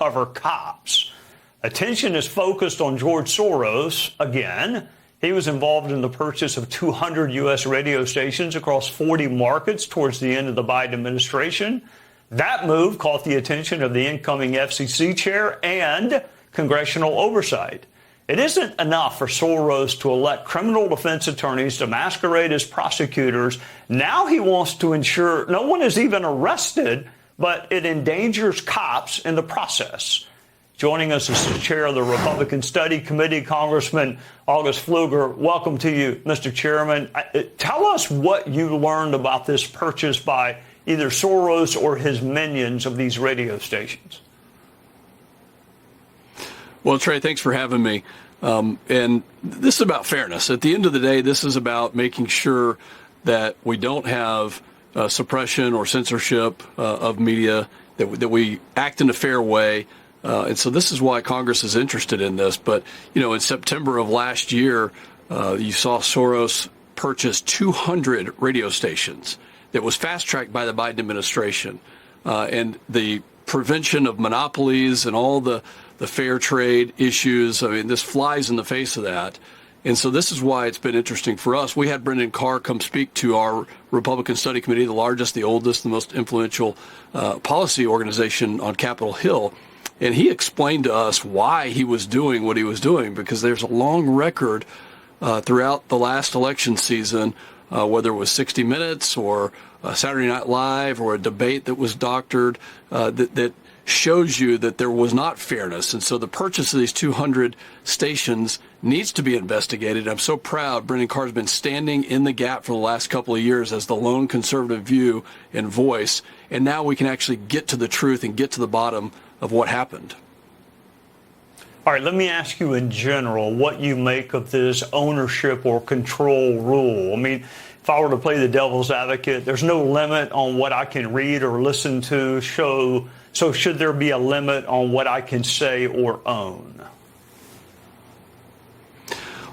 undercover cops. Attention is focused on George Soros again. He was involved in the purchase of 200 U.S. radio stations across 40 markets towards the end of the Biden administration. That move caught the attention of the incoming FCC chair and congressional oversight. It isn't enough for Soros to elect criminal defense attorneys to masquerade as prosecutors. Now he wants to ensure no one is even arrested, but it endangers cops in the process. Joining us is the chair of the Republican Study Committee, Congressman August Pfluger. Welcome to you, Mr. Chairman. Tell us what you learned about this purchase by either Soros or his minions of these radio stations. Well, Trey, thanks for having me. And this is about fairness. At the end of the day, this is about making sure that we don't have suppression or censorship of media, that we act in a fair way. And so this is why Congress is interested in this. But, you know, in September of last year, you saw Soros purchase 200 radio stations that was fast-tracked by the Biden administration. And the prevention of monopolies and all the fair trade issues, I mean, this flies in the face of that. And so this is why it's been interesting for us. We had Brendan Carr come speak to our Republican Study Committee, the largest, the oldest, the most influential policy organization on Capitol Hill. And he explained to us why he was doing what he was doing, because there's a long record throughout the last election season, whether it was 60 Minutes or Saturday Night Live or a debate that was doctored, that shows you that there was not fairness. And so the purchase of these 200 stations needs to be investigated. I'm so proud Brendan Carr has been standing in the gap for the last couple of years as the lone conservative view and voice. And now we can actually get to the truth and get to the bottom of what happened. All right, let me ask you in general what you make of this ownership or control rule. I mean, if I were to play the devil's advocate, there's no limit on what I can read or listen to. So should there be a limit on what I can say or own?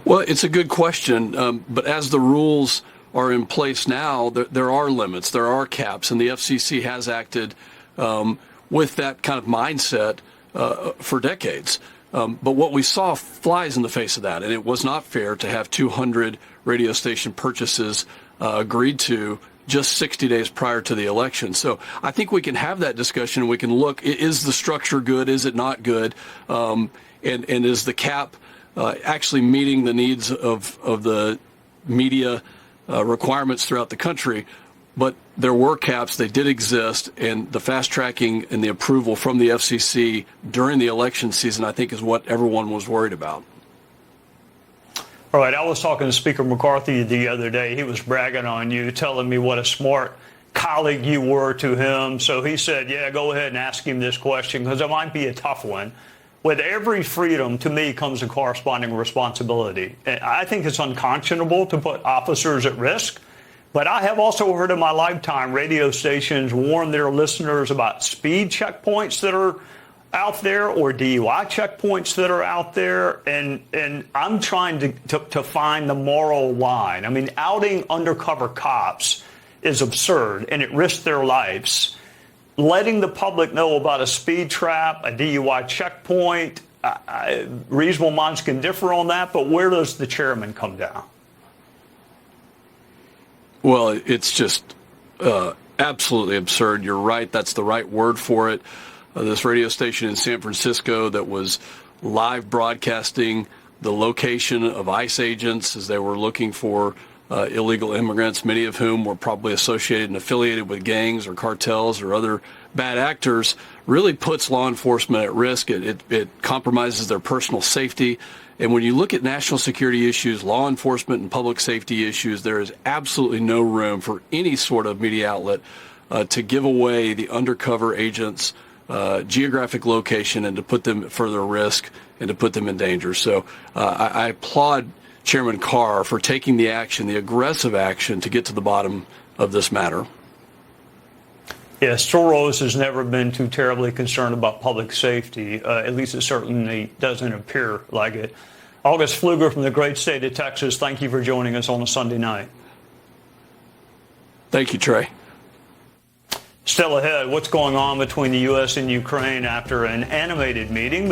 Well, it's a good question. But as the rules are in place now, there are limits, there are caps, and the FCC has acted with that kind of mindset for decades. But what we saw flies in the face of that, and it was not fair to have 200 radio station purchases agreed to just 60 days prior to the election. So I think we can have that discussion. We can look, is the structure good? Is it not good? And is the cap actually meeting the needs of the media requirements throughout the country? But there were caps, they did exist, and the fast tracking and the approval from the FCC during the election season, I think, is what everyone was worried about. All right, I was talking to Speaker McCarthy the other day. He was bragging on you, telling me what a smart colleague you were to him. So he said, yeah, go ahead and ask him this question, because it might be a tough one. With every freedom, to me, comes a corresponding responsibility. And I think it's unconscionable to put officers at risk. But I have also heard in my lifetime radio stations warn their listeners about speed checkpoints that are out there or DUI checkpoints that are out there. And I'm trying to find the moral line. I mean, outing undercover cops is absurd, and it risks their lives. Letting the public know about a speed trap, a DUI checkpoint, reasonable minds can differ on that, but where does the chairman come down? Well, it's just absolutely absurd. You're right. That's the right word for it. This radio station in San Francisco that was live broadcasting the location of ICE agents as they were looking for illegal immigrants, many of whom were probably associated and affiliated with gangs or cartels or other bad actors, really puts law enforcement at risk. It compromises their personal safety. And when you look at national security issues, law enforcement and public safety issues, there is absolutely no room for any sort of media outlet to give away the undercover agents' geographic location and to put them at further risk and to put them in danger. So I applaud Chairman Carr for taking the action, the aggressive action, to get to the bottom of this matter. Yes, Soros has never been too terribly concerned about public safety. At least it certainly doesn't appear like it. August Pfluger from the great state of Texas, thank you for joining us on a Sunday night. Thank you, Trey. Still ahead, what's going on between the U.S. and Ukraine after an animated meeting